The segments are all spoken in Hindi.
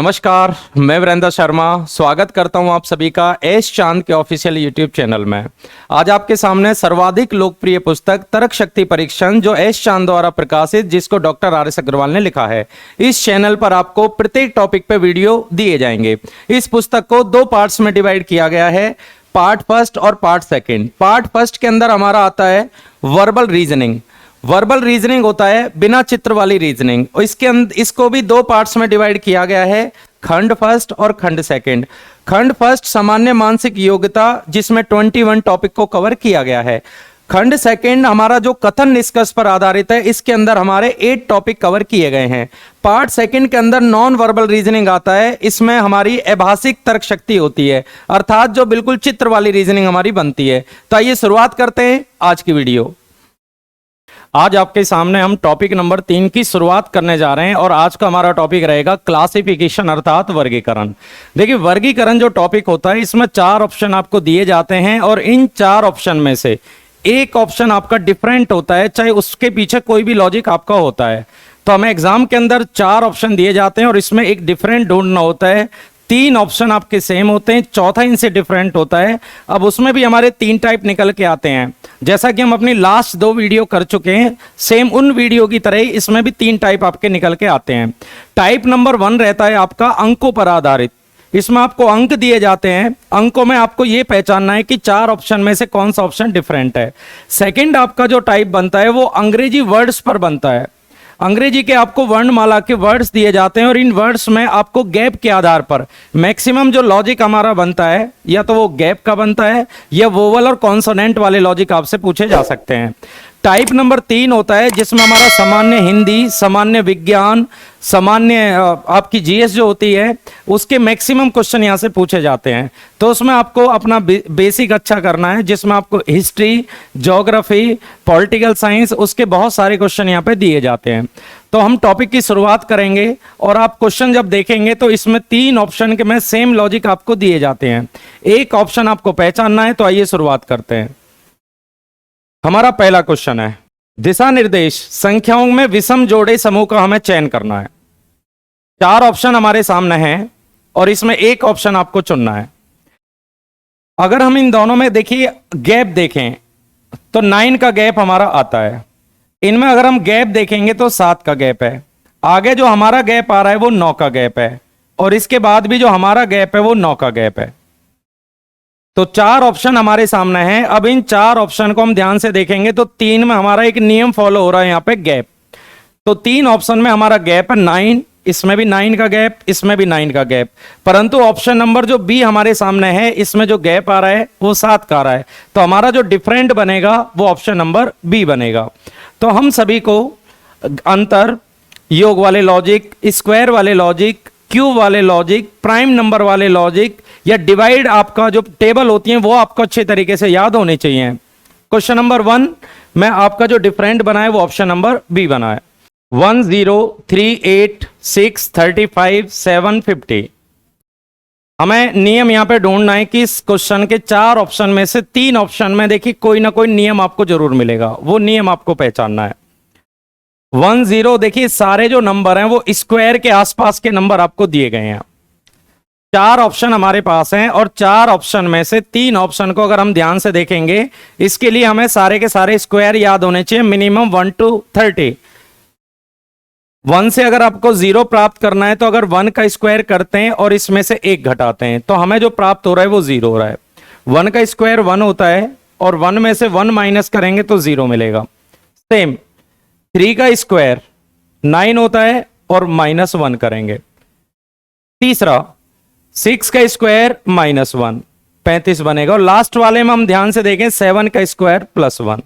नमस्कार, मैं वीरेंद्र शर्मा स्वागत करता हूं आप सभी का एस चांद के ऑफिशियल यूट्यूब चैनल में। आज आपके सामने सर्वाधिक लोकप्रिय पुस्तक तर्क शक्ति परीक्षण जो एस चांद द्वारा प्रकाशित, जिसको डॉक्टर आर एस अग्रवाल ने लिखा है। इस चैनल पर आपको प्रत्येक टॉपिक पे वीडियो दिए जाएंगे। इस पुस्तक को 2 पार्ट्स में डिवाइड किया गया है, पार्ट फर्स्ट और पार्ट सेकेंड। पार्ट फर्स्ट के अंदर हमारा आता है वर्बल रीजनिंग। वर्बल रीजनिंग होता है बिना चित्र वाली रीजनिंग, और इसको भी 2 पार्ट्स में डिवाइड किया गया है, खंड फर्स्ट और खंड सेकंड। खंड फर्स्ट सामान्य मानसिक योग्यता, जिसमें 21 टॉपिक को कवर किया गया है। खंड सेकंड हमारा जो कथन निष्कर्ष पर आधारित है, इसके अंदर हमारे 8 टॉपिक कवर किए गए हैं। पार्ट सेकंड के अंदर नॉन वर्बल रीजनिंग आता है। इसमें हमारी अभाषिक तर्क शक्ति होती है, अर्थात जो बिल्कुल चित्र वाली रीजनिंग हमारी बनती है। तो आइए शुरुआत करते हैं आज की वीडियो। आज आपके सामने हम टॉपिक नंबर 3 की शुरुआत करने जा रहे हैं, और आज का हमारा टॉपिक रहेगा क्लासिफिकेशन अर्थात वर्गीकरण। देखिए, वर्गीकरण जो टॉपिक होता है, इसमें 4 ऑप्शन आपको दिए जाते हैं, और इन 4 ऑप्शन में से एक ऑप्शन आपका डिफरेंट होता है, चाहे उसके पीछे कोई भी लॉजिक आपका होता है। तो हमें एग्जाम के अंदर 4 ऑप्शन दिए जाते हैं, और इसमें एक डिफरेंट ढूंढना होता है। 3 ऑप्शन आपके सेम होते हैं, चौथा इनसे डिफरेंट होता है। अब उसमें भी हमारे 3 टाइप निकल के आते हैं, जैसा कि हम अपनी लास्ट 2 वीडियो कर चुके हैं। सेम उन वीडियो की तरह ही इसमें भी 3 टाइप आपके निकल के आते हैं। टाइप नंबर 1 रहता है आपका अंकों पर आधारित। इसमें आपको अंक दिए जाते हैं, अंकों में आपको यह पहचानना है कि 4 ऑप्शन में से कौन सा ऑप्शन डिफरेंट है। सेकंड आपका जो टाइप बनता है वो अंग्रेजी वर्ड्स पर बनता है। अंग्रेजी के आपको वर्णमाला के वर्ड्स दिए जाते हैं, और इन वर्ड्स में आपको गैप के आधार पर मैक्सिमम जो लॉजिक हमारा बनता है, या तो वो गैप का बनता है या वोवल और कॉन्सोनेंट वाले लॉजिक आपसे पूछे जा सकते हैं। टाइप नंबर 3 होता है जिसमें हमारा सामान्य हिंदी, सामान्य विज्ञान, सामान्य आपकी जीएस जो होती है, उसके मैक्सिमम क्वेश्चन यहाँ से पूछे जाते हैं। तो उसमें आपको अपना बेसिक अच्छा करना है, जिसमें आपको हिस्ट्री, ज्योग्राफी, पॉलिटिकल साइंस, उसके बहुत सारे क्वेश्चन यहाँ पे दिए जाते हैं। तो हम टॉपिक की शुरुआत करेंगे, और आप क्वेश्चन जब देखेंगे तो इसमें 3 ऑप्शन के में सेम लॉजिक आपको दिए जाते हैं। एक ऑप्शन आपको पहचानना है। तो आइए शुरुआत करते हैं। हमारा पहला क्वेश्चन है, दिशा निर्देश संख्याओं में विषम जोड़े समूह का हमें चयन करना है। 4 ऑप्शन हमारे सामने हैं, और इसमें एक ऑप्शन आपको चुनना है। अगर हम इन दोनों में देखिए गैप देखें तो 9 का गैप हमारा आता है। इनमें अगर हम गैप देखेंगे तो 7 का गैप है। आगे जो हमारा गैप आ रहा है वो 9 का गैप है, और इसके बाद भी जो हमारा गैप है वो 9 का गैप है। तो 4 ऑप्शन हमारे सामने हैं। अब इन 4 ऑप्शन को हम ध्यान से देखेंगे तो 3 में हमारा एक नियम फॉलो हो रहा है, यहाँ पे गैप। तो 3 ऑप्शन में हमारा गैप है 9, इसमें भी 9 का गैप, इसमें भी 9 का गैप। परंतु ऑप्शन नंबर जो बी हमारे सामने है, इसमें जो गैप आ रहा है वो 7 का आ रहा है। तो हमारा जो डिफरेंट बनेगा वो ऑप्शन नंबर बी बनेगा। तो हम सभी को अंतर, योग वाले लॉजिक, स्क्वायर वाले लॉजिक, क्यूब वाले लॉजिक, प्राइम नंबर वाले लॉजिक, या डिवाइड आपका जो टेबल होती है वो आपको अच्छे तरीके से याद होने चाहिए। क्वेश्चन नंबर 1 में आपका जो डिफरेंट बना है वो ऑप्शन नंबर बी बना है। 1 0 3 8 6 35 7 50। हमें नियम यहां पे ढूंढना है कि इस क्वेश्चन के 4 ऑप्शन में से 3 ऑप्शन में देखिए कोई ना कोई नियम आपको जरूर मिलेगा, वो नियम आपको पहचानना है। 1 0 देखिए सारे जो नंबर हैं वो स्क्वायर के आसपास के नंबर आपको दिए गए हैं। 4 ऑप्शन हमारे पास हैं, और 4 ऑप्शन में से 3 ऑप्शन को अगर हम ध्यान से देखेंगे, इसके लिए हमें सारे के सारे स्क्वायर याद होने चाहिए, मिनिमम 1 to 30। 1 से अगर आपको 0 प्राप्त करना है तो अगर 1 का स्क्वायर करते हैं और इसमें से 1 घटाते हैं तो हमें जो प्राप्त हो रहा है वो 0 हो रहा है। 1 का स्क्वायर 1 होता है, और 1 में से 1 माइनस करेंगे तो 0 मिलेगा। सेम 3 का स्क्वायर 9 होता है, और -1 करेंगे। तीसरा 6 का स्क्वायर -1 35 बनेगा, और लास्ट वाले में हम ध्यान से देखें 7 का स्क्वायर +1,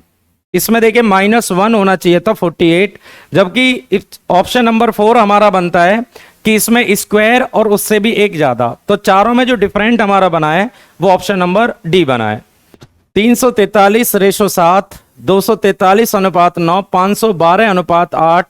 इसमें देखिए -1 होना चाहिए था 48, जबकि ऑप्शन नंबर 4 हमारा बनता है कि इसमें स्क्वायर और उससे भी एक ज्यादा। तो चारों में जो डिफरेंट हमारा बना है वो ऑप्शन नंबर डी बना है। 343/7, 243/9, 512/8,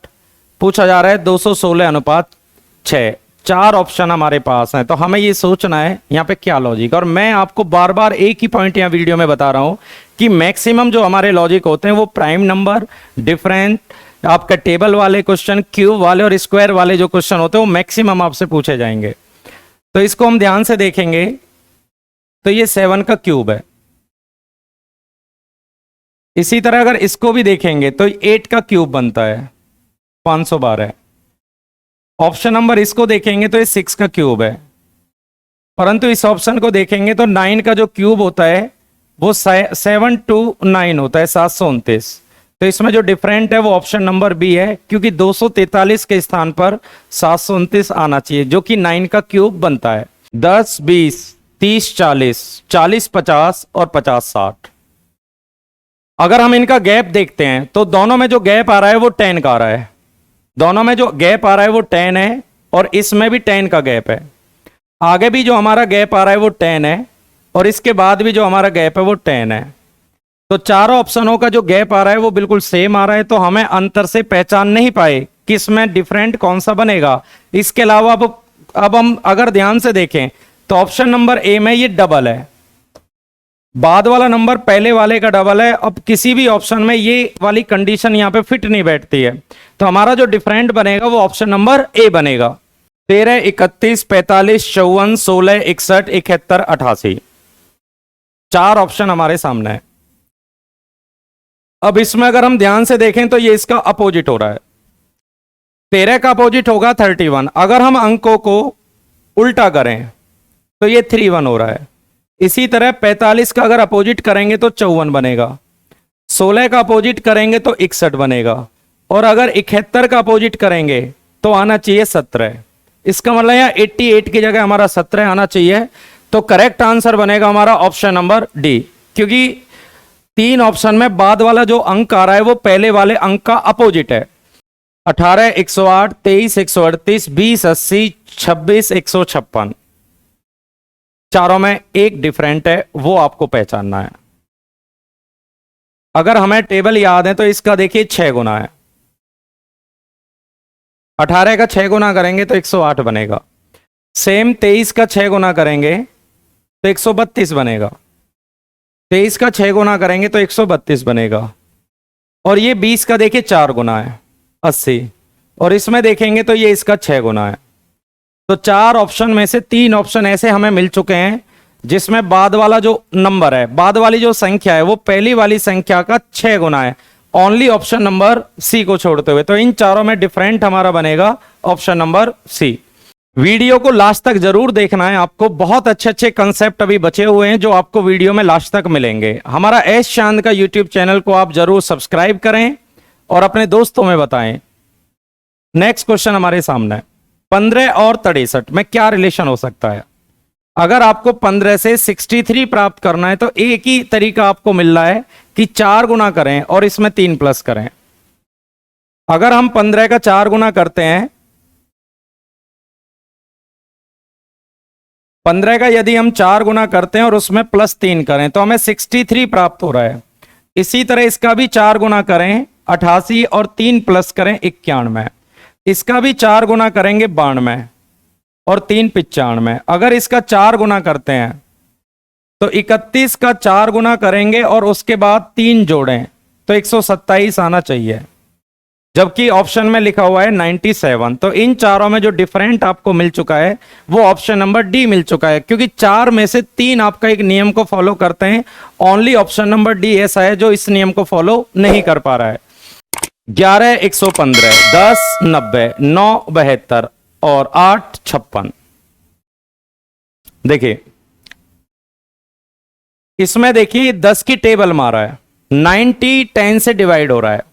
पूछा जा रहा है 216/6। 4 ऑप्शन हमारे पास हैं। तो हमें ये सोचना है यहाँ पे क्या लॉजिक, और मैं आपको बार बार एक ही पॉइंट यहाँ वीडियो में बता रहा हूँ कि मैक्सिमम जो हमारे लॉजिक होते हैं वो प्राइम नंबर, डिफरेंट, आपका टेबल वाले क्वेश्चन, क्यूब वाले और स्क्वायर वाले जो क्वेश्चन होते हैं वो मैक्सिमम आपसे पूछे जाएंगे। तो इसको हम ध्यान से देखेंगे तो ये 7 का क्यूब है। इसी तरह अगर इसको भी देखेंगे तो 8 का क्यूब बनता है 512। ऑप्शन नंबर इसको देखेंगे तो ये 6 का क्यूब है, परंतु इस ऑप्शन को देखेंगे तो 9 का जो क्यूब होता है वो 729 होता है, 729। तो इसमें जो डिफरेंट है वो ऑप्शन नंबर बी है, क्योंकि 243 के स्थान पर 729 आना चाहिए, जो कि 9 का क्यूब बनता है। 10, 20, 30, 40, 40, 50 और 50, 60। अगर हम इनका गैप देखते हैं तो दोनों में जो गैप आ रहा है वो 10 का आ रहा है। दोनों में जो गैप आ रहा है वो 10 है और इसमें भी 10 का गैप है। आगे भी जो हमारा गैप आ रहा है वो 10 है और इसके बाद भी जो हमारा गैप है वो 10 है। तो चारों ऑप्शनों का जो गैप आ रहा है वो बिल्कुल सेम आ रहा है, तो हमें अंतर से पहचान नहीं पाए कि इसमें डिफरेंट कौन सा बनेगा। इसके अलावा अब हम अगर ध्यान से देखें तो ऑप्शन नंबर ए में ये डबल है, बाद वाला नंबर पहले वाले का डबल है। अब किसी भी ऑप्शन में ये वाली कंडीशन यहां पे फिट नहीं बैठती है, तो हमारा जो डिफरेंट बनेगा वो ऑप्शन नंबर ए बनेगा। 13, 31, 45, 54, 16, 61, 71, 88, 4 ऑप्शन हमारे सामने है। अब इसमें अगर हम ध्यान से देखें तो ये इसका अपोजिट हो रहा है। 13 का अपोजिट होगा 31। अगर हम अंकों को उल्टा करें तो ये 31 हो रहा है। इसी तरह 45 का अगर अपोजिट करेंगे तो 54 बनेगा। 16 का अपोजिट करेंगे तो 61 बनेगा और अगर 71 का अपोजिट करेंगे तो आना चाहिए 17। इसका मतलब यहाँ 88 की जगह हमारा 17 आना चाहिए। तो करेक्ट आंसर बनेगा हमारा ऑप्शन नंबर डी, क्योंकि 3 ऑप्शन में बाद वाला जो अंक आ रहा है वो पहले वाले अंक का अपोजिट है। 18, 108, 23, 138, 20, 80, 26, 156, चारों में एक डिफरेंट है, वो आपको पहचानना है। अगर हमें टेबल याद है तो इसका देखिए 6 गुना है। 18 का 6 गुना करेंगे तो 108 बनेगा। सेम 23 का 6 गुना करेंगे तो 132 बनेगा। 23 का 6 गुना करेंगे तो 132 बनेगा। और ये 20 का देखिए 4 गुना है 80, और इसमें देखेंगे तो ये इसका 6 गुना है। तो 4 ऑप्शन में से 3 ऑप्शन ऐसे हमें मिल चुके हैं जिसमें बाद वाला जो नंबर है, बाद वाली जो संख्या है वो पहली वाली संख्या का 6 गुना है, ओनली ऑप्शन नंबर सी को छोड़ते हुए। तो इन चारों में डिफरेंट हमारा बनेगा ऑप्शन नंबर सी। वीडियो को लास्ट तक जरूर देखना है, आपको बहुत अच्छे अच्छे कंसेप्ट अभी बचे हुए हैं जो आपको वीडियो में लास्ट तक मिलेंगे। हमारा एस चांद का यूट्यूब चैनल को आप जरूर सब्सक्राइब करें और अपने दोस्तों में बताएं। नेक्स्ट क्वेश्चन हमारे सामने है, 15 और 63 में क्या रिलेशन हो सकता है। अगर आपको 15 से 63 प्राप्त करना है तो एक ही तरीका आपको मिल रहा है कि 4 गुना करें और इसमें 3 प्लस करें। अगर हम 15 का 4 गुना करते हैं, 15 का यदि हम 4 गुना करते हैं और उसमें प्लस 3 करें तो हमें 63 प्राप्त हो रहा है। इसी तरह इसका भी 4 गुना करें 88 और 3 प्लस करें 91। इसका भी 4 गुना करेंगे 92 और 3 95। अगर इसका 4 गुना करते हैं तो 31 का 4 गुना करेंगे और उसके बाद 3 जोड़ें तो 127 आना चाहिए, जबकि ऑप्शन में लिखा हुआ है 97। तो इन चारों में जो डिफरेंट आपको मिल चुका है वो ऑप्शन नंबर डी मिल चुका है, क्योंकि 4 में से 3 आपका एक नियम को फॉलो करते हैं। ओनली ऑप्शन नंबर डी ऐसा है जो इस नियम को फॉलो नहीं कर पा रहा है। 11, 115, 10, 90, 9, 72 और 8, 56। देखिए इसमें देखिए 10 की टेबल मारा है, 90 10 से डिवाइड हो रहा है,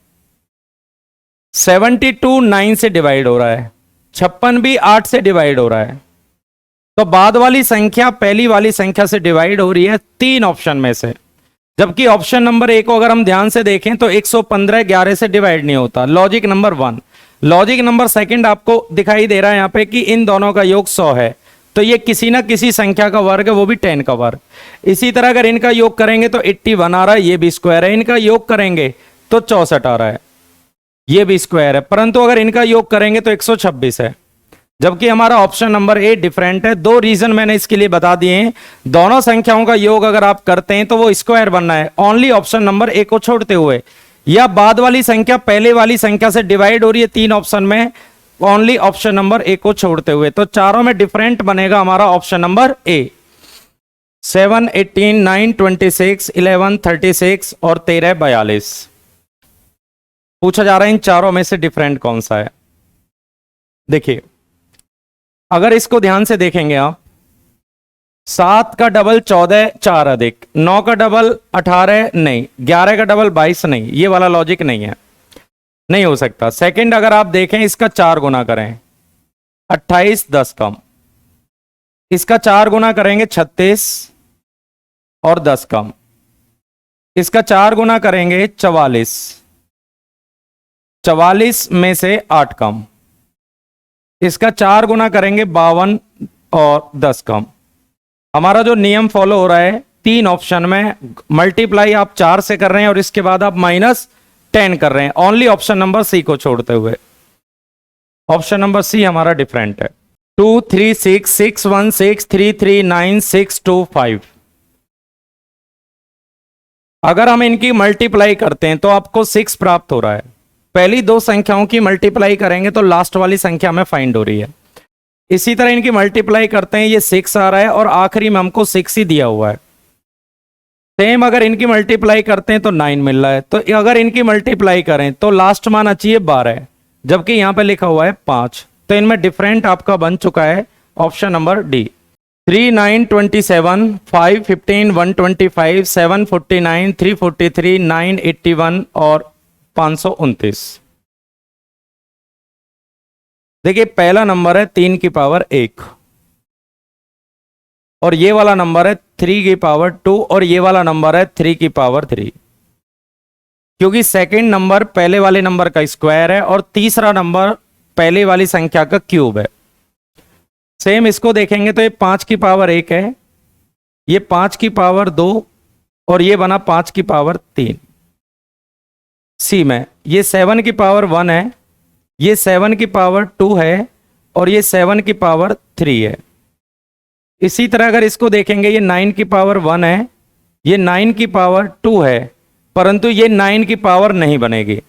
72 9 से डिवाइड हो रहा है, 56 भी 8 से डिवाइड हो रहा है। तो बाद वाली संख्या पहली वाली संख्या से डिवाइड हो रही है 3 ऑप्शन में से, जबकि ऑप्शन नंबर ए को अगर हम ध्यान से देखें तो 115 11 से डिवाइड नहीं होता। Logic number 1। लॉजिक नंबर 2 आपको दिखाई दे रहा है यहां पे कि इन दोनों का योग 100 है, तो ये किसी ना किसी संख्या का वर्ग है, वो भी 10 का वर्ग। इसी तरह अगर इनका योग करेंगे तो 81 आ रहा है, ये भी स्क्वायर है। इनका योग करेंगे तो 64 आ रहा है, ये भी स्क्वायर है। परंतु अगर इनका योग करेंगे तो 126 है, जबकि हमारा ऑप्शन नंबर ए डिफरेंट है। 2 रीजन मैंने इसके लिए बता दिए हैं। दोनों संख्याओं का योग अगर आप करते हैं तो वो स्क्वायर बनना है, ओनली ऑप्शन नंबर ए को छोड़ते हुए। या बाद वाली संख्या पहले वाली संख्या से डिवाइड हो रही है तीन ऑप्शन में, ओनली ऑप्शन नंबर ए को छोड़ते हुए। तो चारों में डिफरेंट बनेगा हमारा ऑप्शन नंबर ए। 7, 18, 9, 26, 11, 36 और 13, 42। पूछा जा रहा है इन चारों में से डिफरेंट कौन सा है। देखिए, अगर इसको ध्यान से देखेंगे आप, 7 का डबल 14, 4 अधिक, 9 का डबल 18 नहीं, 11 का डबल 22 नहीं, ये वाला लॉजिक नहीं है, नहीं हो सकता। सेकंड, अगर आप देखें इसका 4 गुना करें 28, 10 कम, इसका 4 गुना करेंगे 36 और 10 कम, इसका 4 गुना करेंगे 44, 44 में से 8 कम, इसका 4 गुना करेंगे 52 और 10 कम। हमारा जो नियम फॉलो हो रहा है, तीन ऑप्शन में मल्टीप्लाई आप 4 से कर रहे हैं और इसके बाद आप -10 कर रहे हैं, ओनली ऑप्शन नंबर सी को छोड़ते हुए। ऑप्शन नंबर सी हमारा डिफरेंट है। 2, 3, 6, 6, 1, 6, 3, 3, 9, 6, 2, 5। अगर हम इनकी मल्टीप्लाई करते हैं तो आपको 6 प्राप्त हो रहा है। पहली दो संख्याओं की मल्टीप्लाई करेंगे तो लास्ट वाली संख्या में फाइंड हो रही है। इसी तरह इनकी मल्टीप्लाई करते हैं, ये 6 आ रहा है और आखिरी में हमको 6 ही दिया हुआ है। सेम अगर इनकी मल्टीप्लाई करते हैं तो 9 मिल रहा है। तो अगर इनकी मल्टीप्लाई करें तो लास्ट मान आती है 12, जबकि यहां पे लिखा हुआ है 5। तो इनमें डिफरेंट आपका बन चुका है ऑप्शन नंबर डी। 3, 9, 27, 5, 15, 125, 7, 49, 343, 9, 81 और 529। देखिए, पहला नंबर है 3 की पावर 1 और ये वाला नंबर है 3 की पावर 2 और ये वाला नंबर है 3 की पावर 3, क्योंकि सेकंड नंबर पहले वाले नंबर का स्क्वायर है और तीसरा नंबर पहले वाली संख्या का क्यूब है। सेम इसको देखेंगे तो ये 5 की पावर 1 है, ये 5 की पावर 2 और ये बना 5 की पावर 3। सी में ये 7 की पावर 1 है, ये 7 की पावर 2 है और ये 7 की पावर 3 है। इसी तरह अगर इसको देखेंगे, ये 9 की पावर 1 है, ये 9 की पावर 2 है, परंतु ये 9 की पावर नहीं बनेगी।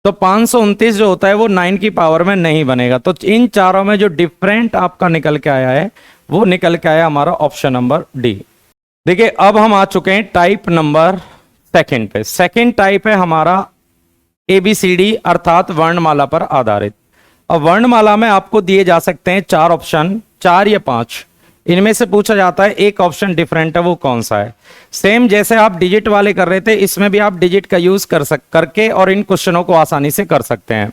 तो 529 जो होता है वो 9 की पावर में नहीं बनेगा। तो इन चारों में जो डिफरेंट आपका निकल के आया है वो निकल के आया हमारा ऑप्शन नंबर डी। देखिए, अब हम आ चुके हैं टाइप नंबर सेकंड पे। सेकंड टाइप है हमारा ABCD अर्थात वर्णमाला पर आधारित। अब वर्णमाला में आपको दिए जा सकते हैं 4 ऑप्शन, 4 या 5, इनमें से पूछा जाता है एक ऑप्शन डिफरेंट है, वो कौन सा है। सेम जैसे आप डिजिट वाले कर रहे थे, इसमें भी आप डिजिट का यूज करके और इन क्वेश्चनों को आसानी से कर सकते हैं,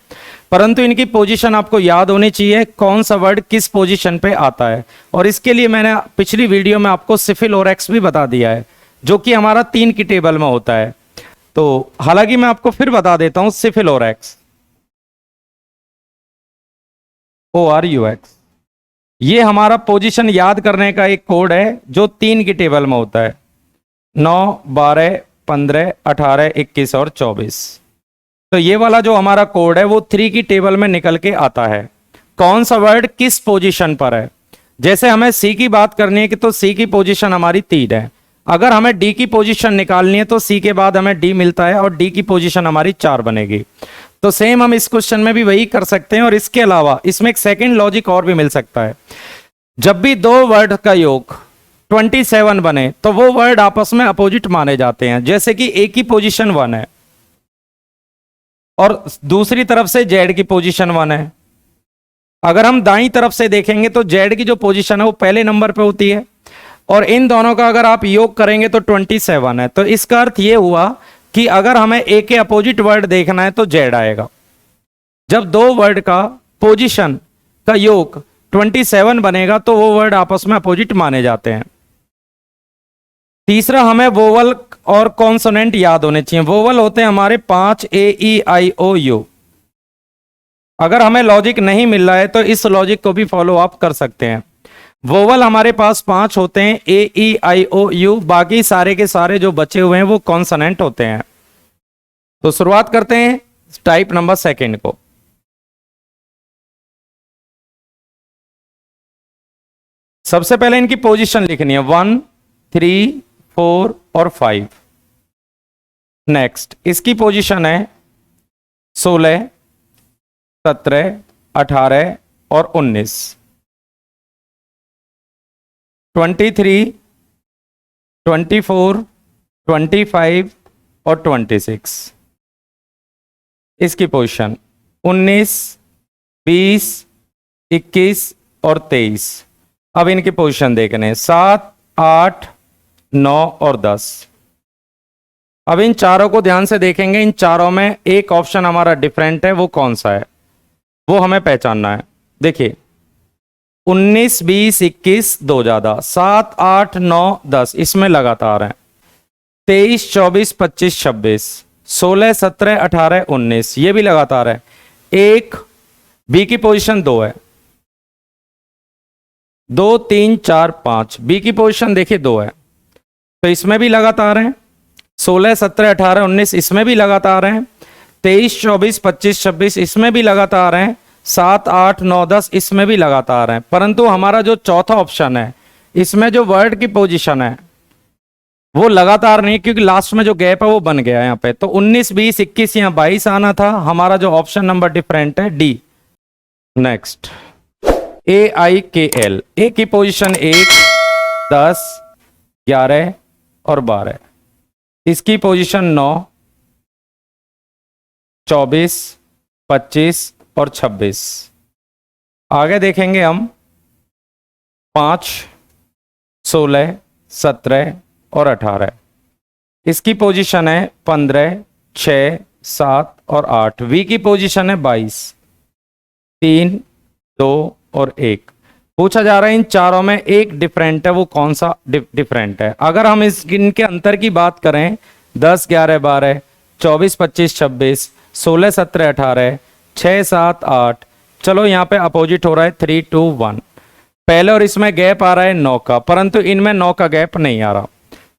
परंतु इनकी पोजीशन आपको याद होनी चाहिए, कौन सा वर्ड किस पोजीशन पे आता है। और इसके लिए मैंने पिछली वीडियो में आपको सिफिल और एक्स भी बता दिया है, जो कि हमारा 3 की टेबल में होता है। तो हालांकि मैं आपको फिर बता देता हूं, सिफिल और एक्स, ORUX, ये हमारा पोजीशन याद करने का एक कोड है जो 3 की टेबल में होता है, 9, 12, 15, 18, 21 और 24। तो ये वाला जो हमारा कोड है वो 3 की टेबल में निकल के आता है, कौन सा वर्ड किस पोजीशन पर है। जैसे हमें सी की बात करनी है कि तो सी की पोजीशन हमारी 3 है, अगर हमें डी की पोजीशन निकालनी है तो सी के बाद हमें डी मिलता है और डी की पोजीशन हमारी 4 बनेगी। तो सेम हम इस क्वेश्चन में भी वही कर सकते हैं। और इसके अलावा इसमें एक सेकंड लॉजिक और भी मिल सकता है, जब भी दो वर्ड का योग 27 बने तो वो वर्ड आपस में अपोजिट माने जाते हैं। जैसे कि ए की पोजीशन 1 है और दूसरी तरफ से जेड की पोजीशन 1 है। अगर हम दाईं तरफ से देखेंगे तो जेड की जो पोजीशन है वो पहले नंबर पे होती है और इन दोनों का अगर आप योग करेंगे तो 27 है। तो इसका अर्थ ये हुआ कि अगर हमें ए के अपोजिट वर्ड देखना है तो जेड आएगा। जब दो वर्ड का पोजीशन का योग 27 बनेगा तो वो वर्ड आपस में अपोजिट माने जाते हैं। तीसरा, हमें वोवल और कॉन्सोनेंट याद होने चाहिए। वोवल होते हैं हमारे 5 AEIOU। अगर हमें लॉजिक नहीं मिल रहा है तो इस लॉजिक को भी फॉलो अप कर सकते हैं। वोवल हमारे पास 5 होते हैं, AEIOU, बाकी सारे के सारे जो बचे हुए हैं वो कॉन्सोनेंट होते हैं। तो शुरुआत करते हैं टाइप नंबर सेकंड को। सबसे पहले इनकी पोजीशन लिखनी है 1, 3, 4 और 5। नेक्स्ट इसकी पोजीशन है 16, 17, 18 और 19, 23, 24, 25 और 26। इसकी पोजीशन 19, 20, 21 और 23। अब इनकी पोजीशन देखने 7, 8, 9 और 10। अब इन चारों को ध्यान से देखेंगे। इन चारों में एक ऑप्शन हमारा डिफरेंट है, वो कौन सा है वो हमें पहचानना है। देखिए 19, 20, 21 दो ज्यादा, 7, 8, 9, 10 इसमें लगातार है। 23, 24, 25, 26, 16, 17, 18, 19 ये भी लगातार है। एक बी की पोजीशन 2 है, 2, 3, 4, 5 बी की पोजीशन देखिए 2 है, तो इसमें भी लगातार है। 16, 17, 18, 19 इसमें भी लगातार हैं। 23, 24, 25, 26 इसमें भी लगातार हैं। 7, 8, 9, 10 इसमें भी लगातार हैं। परंतु हमारा जो चौथा ऑप्शन है इसमें जो वर्ड की पोजीशन है वो लगातार नहीं, क्योंकि लास्ट में जो गैप है वो बन गया यहाँ पे। तो 19, 20, 21 या 22 आना था। हमारा जो ऑप्शन नंबर डिफरेंट है डी। नेक्स्ट AIKL, ए की पोजीशन 1, 10, 11 और 12। इसकी पोजीशन 9, 24, 25 और 26। आगे देखेंगे हम 5, 16, 17 और 18। इसकी पोजीशन है 15, 6, 7 और 8। वी की पोजीशन है 22, 3, 2 और 1। पूछा जा रहा है इन चारों में एक डिफरेंट है, वो कौन सा डिफरेंट है। अगर हम इनके अंतर की बात करें 10, 11, 12, 24, 25, 26, 16, 17, 18, 6, 7, 8, चलो यहाँ पे अपोजिट हो रहा है 3, 2, 1। पहले और इसमें गैप आ रहा है 9 का, परंतु इनमें 9 का गैप नहीं आ रहा।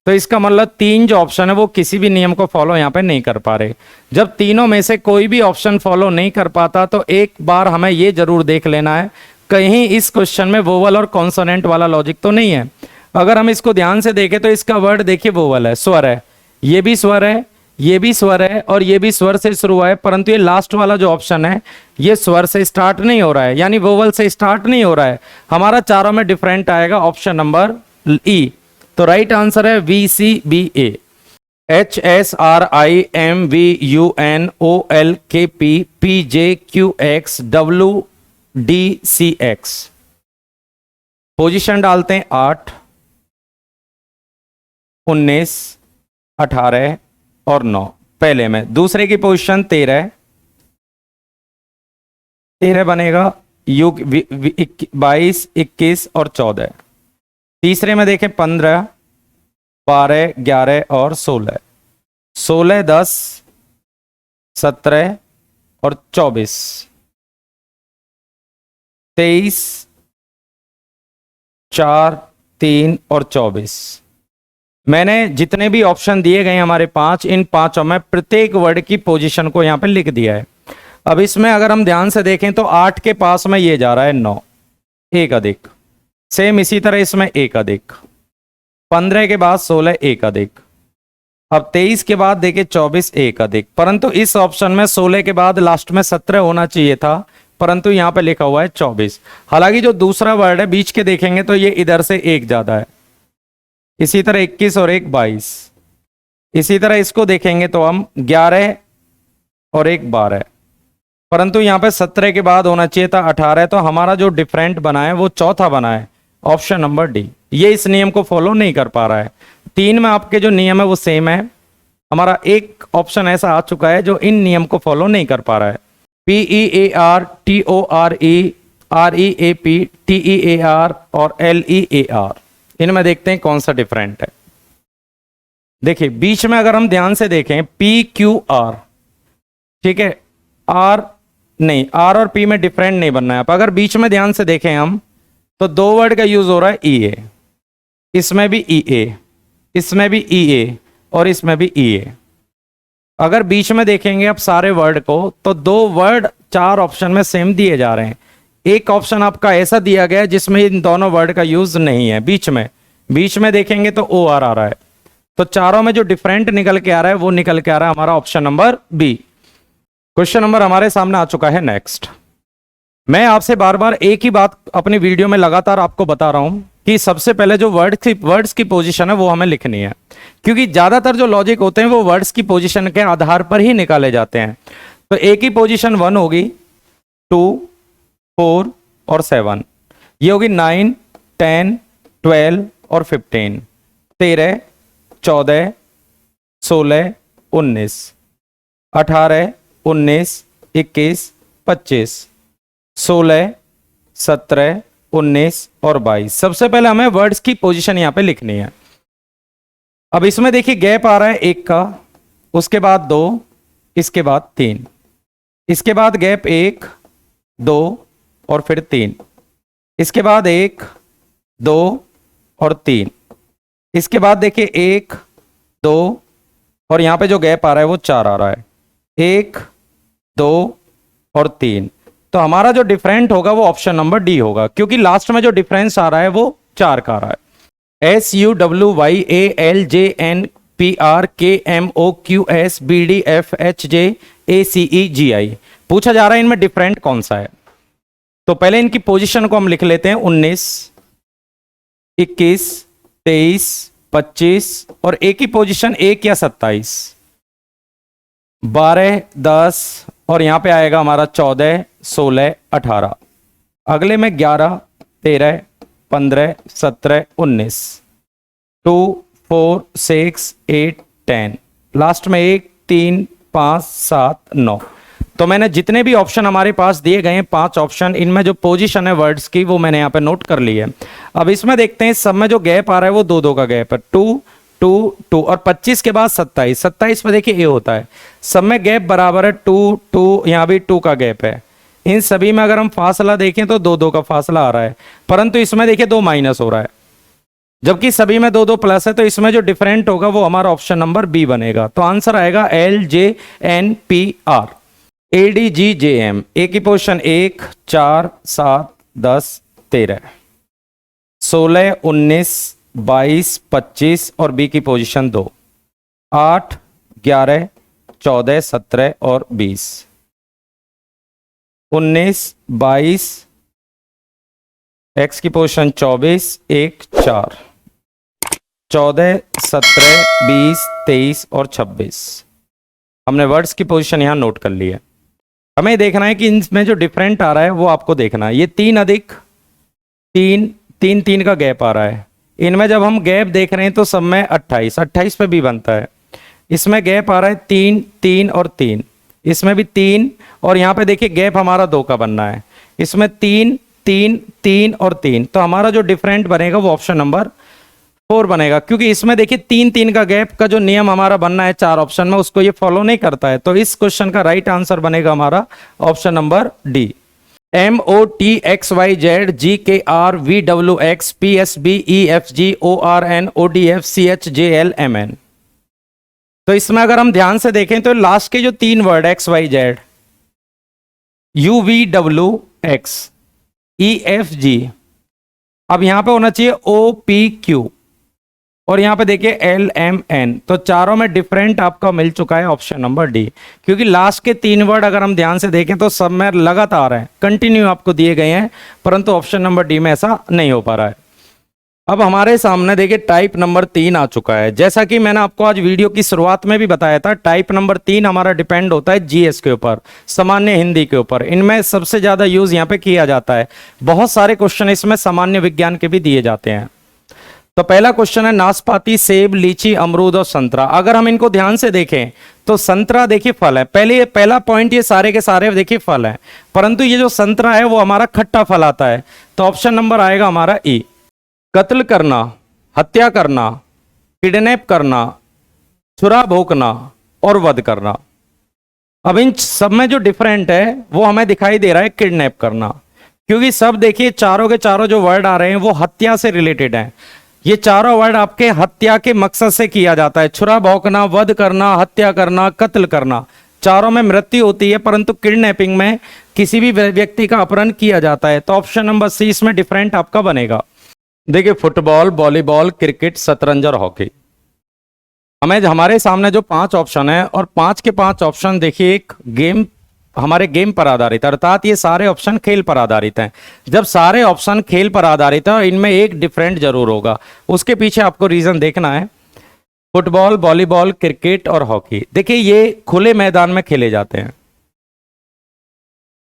तो इसका मतलब 3 जो ऑप्शन है वो किसी भी नियम को फॉलो यहाँ पे नहीं कर पा रहे। जब तीनों में से कोई भी ऑप्शन फॉलो नहीं कर पाता तो एक बार हमें ये जरूर देख लेना है कहीं इस क्वेश्चन में वोवल और कॉन्सोनेंट वाला लॉजिक तो नहीं है। अगर हम इसको ध्यान से देखें तो इसका वर्ड देखिए वोवल है, स्वर है, ये भी स्वर है, ये भी स्वर है और ये भी स्वर से शुरू है। परंतु ये लास्ट वाला जो ऑप्शन है ये स्वर से स्टार्ट नहीं हो रहा है, यानी वोवल से स्टार्ट नहीं हो रहा है। हमारा चारों में डिफरेंट आएगा ऑप्शन नंबर ई। तो राइट आंसर है VCBA। HSRIMVUNOLKPPJQXWDCX। पोजीशन डालते हैं 8, 19, 18 और 9। पहले में दूसरे की पोजीशन 13 बनेगा, 22, 21 और 14। तीसरे में देखें 15, 12, 11 और 16, 16, 10, 17 और 24, 23, 4, 3 और 24। मैंने जितने भी ऑप्शन दिए गए हमारे 5, इन पांचों में प्रत्येक वर्ड की पोजीशन को यहां पे लिख दिया है। अब इसमें अगर हम ध्यान से देखें तो 8 के पास में ये जा रहा है 9, एक अधिक। सेम इसी तरह इसमें एक अधिक। 15 के बाद 16 एक अधिक। अब 23 के बाद देखिए 24 एक अधिक। परंतु इस ऑप्शन में 16 के बाद लास्ट में 17 होना चाहिए था, परंतु यहां पे लिखा हुआ है 24। हालांकि जो दूसरा वर्ड है बीच के देखेंगे तो ये इधर से एक ज्यादा है। इसी तरह 21 और 1 22। इसी तरह इसको देखेंगे तो हम 11 और 1 12, परंतु यहां पे 17 के बाद होना चाहिए था 18। तो हमारा जो डिफरेंट बना है वो चौथा बना है, ऑप्शन नंबर डी। ये इस नियम को फॉलो नहीं कर पा रहा है। 3 में आपके जो नियम है वो सेम है। हमारा एक ऑप्शन ऐसा आ चुका है जो इन नियम को फॉलो नहीं कर पा रहा है। PEAR TORE REAP TEAR और LEAR, इनमें देखते हैं कौन सा डिफरेंट है। देखिए बीच में अगर हम ध्यान से देखें PQR, ठीक है, R नहीं, R और P में डिफरेंट नहीं बनना है। अगर बीच में ध्यान से देखें हम तो 2 वर्ड का यूज हो रहा है EA, इसमें भी EA, इसमें भी EA और इसमें भी EA। अगर बीच में देखेंगे अब सारे वर्ड को तो 2 वर्ड 4 ऑप्शन में सेम दिए जा रहे हैं। एक ऑप्शन आपका ऐसा दिया गया है जिसमें इन दोनों वर्ड का यूज नहीं है। बीच में देखेंगे तो OR आ रहा है, तो चारों में जो डिफरेंट निकल के आ रहा है वो निकल के आ रहा है हमारा option number B. Question number हमारे सामने आ चुका है नेक्स्ट। मैं आपसे बार बार एक ही बात अपनी वीडियो में लगातार आपको बता रहा हूं कि सबसे पहले जो वर्ड्स की पोजीशन है वो हमें लिखनी है, क्योंकि ज्यादातर जो लॉजिक होते हैं वो वर्ड्स की पोजीशन के आधार पर ही निकाले जाते हैं। तो ए की पोजीशन 1 होगी, 2, 4 और 7। ये होगी 9, 10, 12 और 15, 13, 14, 16, 19, 18, 19, 21, 25, 16, 17, 19 और 22। सबसे पहले हमें वर्ड्स की पोजीशन यहां पे लिखनी है। अब इसमें देखिए गैप आ रहा है 1 का, उसके बाद 2, इसके बाद 3, इसके बाद गैप 1, 2 और फिर 3, इसके बाद 1, 2 और 3, इसके बाद देखिए 1, 2 और यहां पे जो गैप आ रहा है वो 4 आ रहा है, 1, 2 और 3। तो हमारा जो डिफरेंट होगा वो ऑप्शन नंबर डी होगा, क्योंकि लास्ट में जो डिफरेंस आ रहा है वो 4 का आ रहा है। SUWYALJNPRKMOQSBDFHJACEGI पूछा जा रहा है इनमें डिफरेंट कौन सा है। तो पहले इनकी पोजीशन को हम लिख लेते हैं, 19, 21, 23, 25 और एक ही पोजीशन 1 या 27, 12, 10 और यहां पे आएगा हमारा 14, 16, 18। अगले में 11, 13, 15, 17, 19, 2, 4, 6, 8, 10, लास्ट में 1, 3, 5, 7, 9। तो मैंने जितने भी ऑप्शन हमारे पास दिए गए हैं 5 ऑप्शन, इनमें जो पोजीशन है वर्ड्स की वो मैंने यहाँ पे नोट कर ली है। अब इसमें देखते हैं सब में जो गैप आ रहा है वो 2 2 का गैप है, 2 2 2 और 25 के बाद 27, 27 में देखिए ए होता है। सब में गैप बराबर है 2 2, यहाँ भी 2 का गैप है। इन सभी में अगर हम फासला देखें तो 2 2 का फासला आ रहा है, परंतु इसमें देखिए 2 माइनस हो रहा है, जबकि सभी में 2 2 प्लस है। तो इसमें जो डिफरेंट होगा वो हमारा ऑप्शन नंबर बी बनेगा। तो आंसर आएगा LJNPR ADGJM। ए की पोजीशन 1, 4, 7, 10, 13, 16, 19, 22, 25 और बी की पोजीशन 2, 8, 11, 14, 17 और 20, 19, 22, एक्स की पोजीशन 24, 1, 4, 14, 17, 20, 23 और 26। हमने वर्ड्स की पोजीशन यहां नोट कर ली है। हमें देखना है कि इनमें जो डिफरेंट आ रहा है वो आपको देखना है। ये 3 अधिक 3, 3 3 का गैप आ रहा है। इनमें जब हम गैप देख रहे हैं तो सब में 28, 28 पे भी बनता है। इसमें गैप आ रहा है 3 3 और 3, इसमें भी 3 और यहाँ पे देखिए गैप हमारा 2 का बनना है। इसमें 3 3 3 और 3, तो हमारा जो डिफरेंट बनेगा वो ऑप्शन नंबर 4 बनेगा, क्योंकि इसमें देखिए 3 3 का गैप का जो नियम हमारा बनना है 4 ऑप्शन में उसको ये फॉलो नहीं करता है। तो इस क्वेश्चन का राइट आंसर बनेगा हमारा option number D. MOTXYZ GKR VWX PSBEFGORN ODFCHJLMN। तो इसमें अगर हम ध्यान से देखें तो लास्ट के जो 3 वर्ड XYZ, UVWX, EFG, अब यहां पे होना चाहिए OPQ और यहां पे देखिए LMN। तो चारों में डिफरेंट आपका मिल चुका है ऑप्शन नंबर डी, क्योंकि लास्ट के 3 वर्ड अगर हम ध्यान से देखें तो सब में लगातार है, कंटिन्यू आपको दिए गए हैं, परंतु ऑप्शन नंबर डी में ऐसा नहीं हो पा रहा है। अब हमारे सामने देखिए टाइप नंबर 3 आ चुका है। जैसा कि मैंने आपको आज वीडियो की शुरुआत में भी बताया था, टाइप नंबर 3 हमारा डिपेंड होता है जीएस के ऊपर, सामान्य हिंदी के ऊपर। इनमें सबसे ज्यादा यूज यहाँ पे किया जाता है। बहुत सारे क्वेश्चन इसमें सामान्य विज्ञान के भी दिए जाते हैं। तो पहला क्वेश्चन है नाशपाती, सेब, लीची, अमरूद और संतरा। अगर हम इनको ध्यान से देखें तो संतरा देखिए फल है, पहला पॉइंट ये सारे के सारे देखिए फल है, परंतु ये जो संतरा है वो हमारा खट्टा फल आता है। तो ऑप्शन नंबर आएगा हमारा ई। कत्ल करना, हत्या करना, किडनैप करना, छुरा भोंकना और वध करना। अब इन सब में जो डिफरेंट है वो हमें दिखाई दे रहा है किडनैप करना, क्योंकि सब देखिए चारों के चारों जो वर्ड आ रहे हैं वो हत्या से रिलेटेड हैं। ये चारों वर्ड आपके हत्या के मकसद से किया जाता है। छुरा भौंकना, वध करना, हत्या करना, कत्ल करना, चारों में मृत्यु होती है, परंतु किडनैपिंग में किसी भी व्यक्ति का अपहरण किया जाता है। तो ऑप्शन नंबर सी इसमें डिफरेंट आपका बनेगा। देखिए फुटबॉल, वॉलीबॉल, क्रिकेट, शतरंज और हॉकी। हमें हमारे सामने जो 5 ऑप्शन है और 5 के 5 ऑप्शन देखिए एक गेम, हमारे गेम पर आधारित है, अर्थात ये सारे ऑप्शन खेल पर आधारित हैं। जब सारे ऑप्शन खेल पर आधारित है इनमें एक डिफरेंट जरूर होगा, उसके पीछे आपको रीजन देखना है। फुटबॉल, वॉलीबॉल, क्रिकेट और हॉकी, देखिए ये खुले मैदान में खेले जाते हैं,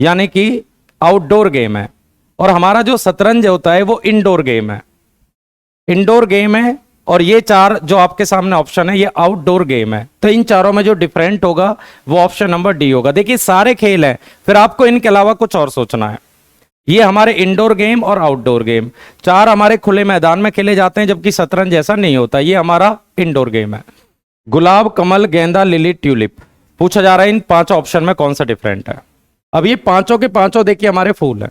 यानी कि आउटडोर गेम है। और हमारा जो शतरंज होता है वो इंडोर गेम है, इंडोर गेम है। और ये 4 जो आपके सामने ऑप्शन है ये आउटडोर गेम है। तो इन चारों में जो डिफरेंट होगा वो ऑप्शन नंबर डी होगा। देखिए सारे खेल हैं, फिर आपको इनके अलावा कुछ और सोचना है। ये हमारे इंडोर गेम और आउटडोर गेम 4 हमारे खुले मैदान में खेले जाते हैं, जबकि शतरंज ऐसा नहीं होता, ये हमारा इंडोर गेम है। गुलाब, कमल, गेंदा, लिली, ट्यूलिप, पूछा जा रहा है इन 5 ऑप्शन में कौन सा डिफरेंट है। अब ये पांचों के पांचों देखिए हमारे फूल है।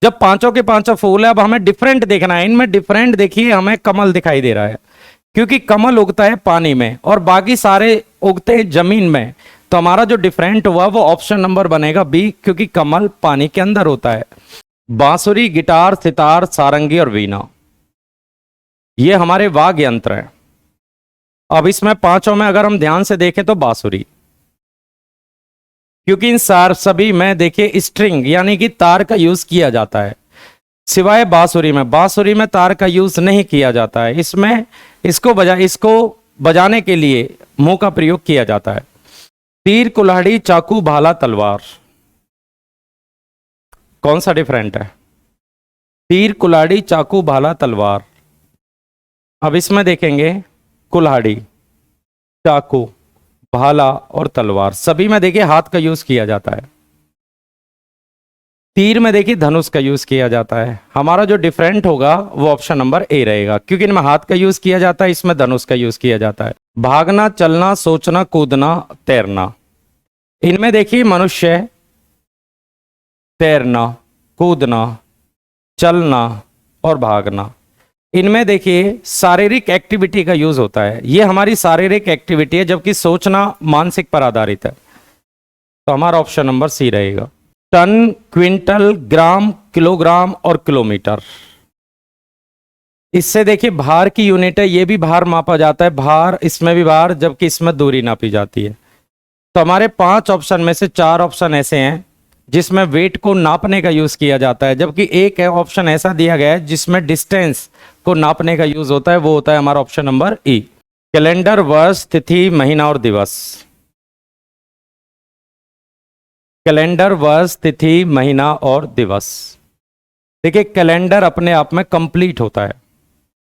जब पांचों के पांचों फूल है, अब हमें डिफरेंट देखना है। इनमें डिफरेंट देखिए हमें कमल दिखाई दे रहा है, क्योंकि कमल उगता है पानी में और बाकी सारे उगते हैं जमीन में। तो हमारा जो डिफरेंट हुआ वो ऑप्शन नंबर बनेगा बी, क्योंकि कमल पानी के अंदर होता है। बांसुरी, गिटार, सितार, सारंगी और वीणा, ये हमारे वाद्य यंत्र हैं। अब इसमें पांचों में अगर हम ध्यान से देखें तो बांसुरी, क्योंकि इन सभी में देखिए स्ट्रिंग यानी कि तार का यूज किया जाता है, सिवाय बांसुरी में तार का यूज नहीं किया जाता है। इसमें इसको बजाने के लिए मुंह का प्रयोग किया जाता है। तीर, कुल्हाड़ी, चाकू, भाला, तलवार, कौन सा डिफरेंट है। तीर, कुल्हाड़ी, चाकू, भाला, तलवार। अब इसमें देखेंगे कुल्हाड़ी, चाकू, भाला और तलवार, सभी में देखिए हाथ का यूज किया जाता है। तीर में देखिए धनुष का यूज किया जाता है। हमारा जो डिफरेंट होगा वो ऑप्शन नंबर ए रहेगा, क्योंकि इनमें हाथ का यूज किया जाता है, इसमें धनुष का यूज किया जाता है। भागना, चलना, सोचना, कूदना, तैरना, इनमें देखिए मनुष्य, तैरना, कूदना, चलना और भागना, इनमें देखिए शारीरिक एक्टिविटी का यूज होता है। ये हमारी शारीरिक एक्टिविटी है, जबकि सोचना मानसिक पर आधारित है। तो हमारा ऑप्शन नंबर सी रहेगा। टन, क्विंटल, ग्राम, किलोग्राम और किलोमीटर, इससे देखिए भार की यूनिट है, ये भी भार मापा जाता है, भार, इसमें भी भार, जबकि इसमें दूरी नापी जाती है। तो हमारे 5 ऑप्शन में से 4 ऑप्शन ऐसे हैं जिसमें वेट को नापने का यूज किया जाता है, जबकि एक है ऑप्शन ऐसा दिया गया है जिसमें डिस्टेंस को नापने का यूज होता है, वो होता है हमारा ऑप्शन नंबर ई। कैलेंडर, वर्ष, तिथि, महीना और दिवस, कैलेंडर, वर्ष, तिथि, महीना और दिवस। देखिए कैलेंडर अपने आप में कंप्लीट होता है।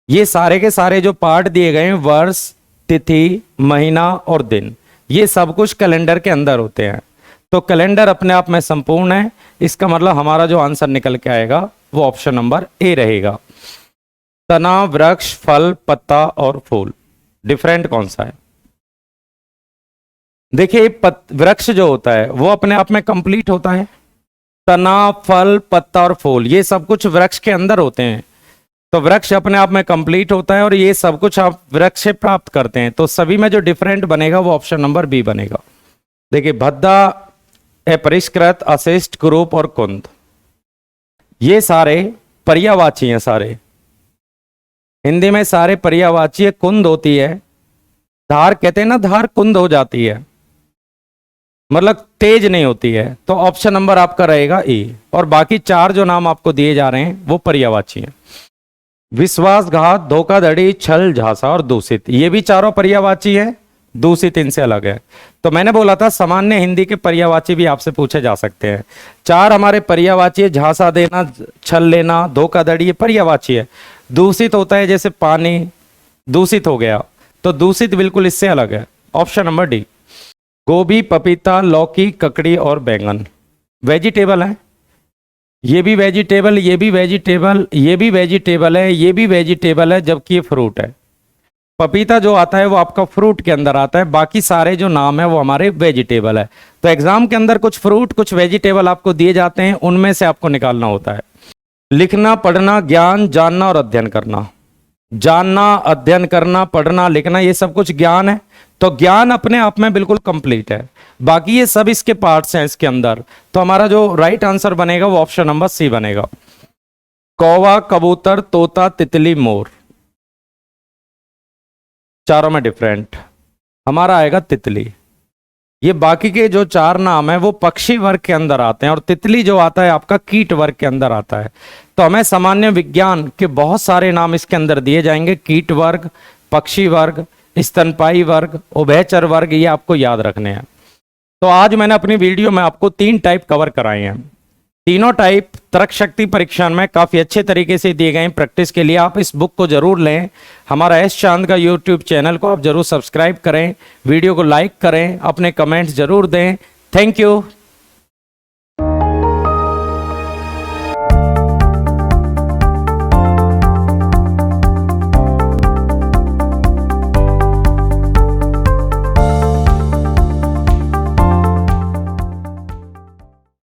ये सारे के सारे जो पार्ट दिए गए हैं, वर्ष, तिथि, महीना और दिन, ये सब कुछ कैलेंडर के अंदर होते हैं। तो कैलेंडर अपने आप में संपूर्ण है। इसका मतलब हमारा जो आंसर निकल के आएगा वो ऑप्शन नंबर ए रहेगा। तना, वृक्ष, फल, पत्ता और फूल, डिफरेंट कौन सा है। देखिए वृक्ष जो होता है वो अपने आप में कंप्लीट होता है। तना, फल, पत्ता और फूल, ये सब कुछ वृक्ष के अंदर होते हैं। तो वृक्ष अपने आप में कंप्लीट होता है और ये सब कुछ आप वृक्ष से प्राप्त करते हैं। तो सभी में जो डिफरेंट बनेगा वो ऑप्शन नंबर बी बनेगा। देखिए भद्दा, अपरिष्कृत, अशिष्ट, कुरूप और कुंद, ये सारे पर्यायवाची हैं। सारे हिंदी में सारे पर्यायवाची है। कुंद होती है, धार कहते हैं ना, धार कुंद हो जाती है, मतलब तेज नहीं होती है। तो ऑप्शन नंबर आपका रहेगा ए। और बाकी 4 जो नाम आपको दिए जा रहे हैं वो पर्यायवाची हैं। विश्वासघात, धोखाधड़ी, छल, झांसा और दूषित, ये भी चारों पर्यायवाची हैं, दूषित इनसे अलग है। तो मैंने बोला था सामान्य हिंदी के पर्यायवाची भी आपसे पूछे जा सकते हैं। 4 हमारे पर्यायवाची है, झांसा देना, छल लेना, धोखाधड़ी, ये पर्यायवाची है। दूषित होता है जैसे पानी दूषित हो गया, तो दूषित बिल्कुल इससे अलग है, ऑप्शन नंबर डी। गोभी, पपीता, लौकी, ककड़ी और बैंगन वेजिटेबल है। ये भी वेजिटेबल, ये भी वेजिटेबल, ये भी वेजिटेबल है, ये भी वेजिटेबल है, जबकि ये फ्रूट है। पपीता जो आता है वो आपका फ्रूट के अंदर आता है, बाकी सारे जो नाम है वो हमारे वेजिटेबल है। तो एग्जाम के अंदर कुछ फ्रूट कुछ वेजिटेबल आपको दिए जाते हैं, उनमें से आपको निकालना होता है। लिखना, पढ़ना, ज्ञान, जानना और अध्ययन करना, जानना, अध्ययन करना, पढ़ना, लिखना, ये सब कुछ ज्ञान है। तो ज्ञान अपने आप में बिल्कुल कंप्लीट है, बाकी ये सब इसके पार्ट्स हैं इसके अंदर। तो हमारा जो राइट आंसर बनेगा वो ऑप्शन नंबर सी बनेगा। कौवा, कबूतर, तोता, तितली, मोर, चारों में डिफरेंट। हमारा आएगा तितली। ये बाकी के जो 4 नाम है वो पक्षी वर्ग के अंदर आते हैं और तितली जो आता है आपका कीट वर्ग के अंदर आता है। तो हमें सामान्य विज्ञान के बहुत सारे नाम इसके अंदर दिए जाएंगे, कीट वर्ग, पक्षी वर्ग, स्तनपायी वर्ग, उभयचर वर्ग, ये आपको याद रखने हैं। तो आज मैंने अपनी वीडियो में आपको 3 टाइप कवर कराए हैं। तीनों टाइप तर्क शक्ति परीक्षण में काफ़ी अच्छे तरीके से दिए गए हैं। प्रैक्टिस के लिए आप इस बुक को जरूर लें। हमारा एस चांद का यूट्यूब चैनल को आप जरूर सब्सक्राइब करें, वीडियो को लाइक करें, अपने कमेंट्स जरूर दें। Thank you.